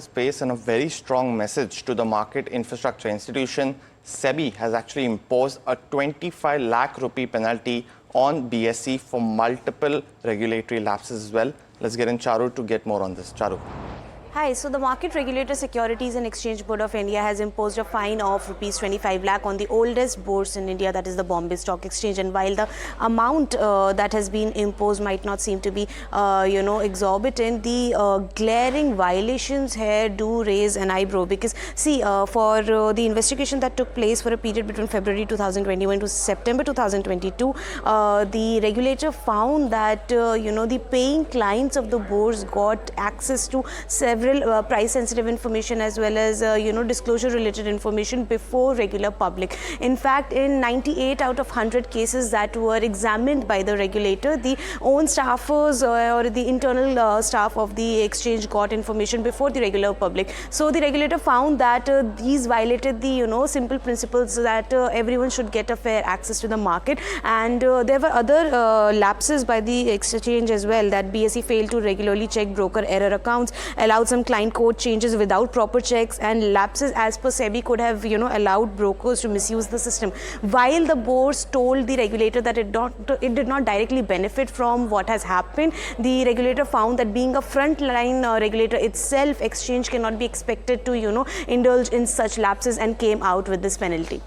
Space and a very strong message to the market infrastructure institution. SEBI has actually imposed a 25 lakh rupee penalty on BSE for multiple regulatory lapses as well. Let's get in Charu to get more on this. Charu. Hi, so the market regulator Securities and Exchange Board of India has imposed a fine of rupees 25 lakh on the oldest bourse in India, that is the Bombay Stock Exchange. And while the amount that has been imposed might not seem to be, exorbitant, the glaring violations here do raise an eyebrow. Because see, for the investigation that took place for a period between February 2021 to September 2022, the regulator found that, the paying clients of the bourse got access to several price sensitive information as well as disclosure related information before regular public. In fact, in 98 out of 100 cases that were examined by the regulator, the own staffers or the internal staff of the exchange got information before the regular public. So the regulator found that these violated the simple principles that everyone should get a fair access to the market. And there were other lapses by the exchange as well, that BSE failed to regularly check broker error accounts, allowed some client code changes without proper checks, and lapses as per SEBI could have allowed brokers to misuse the system. While the bourse told the regulator that it did not directly benefit from what has happened, the regulator found that being a frontline regulator itself, exchange cannot be expected to indulge in such lapses and came out with this penalty.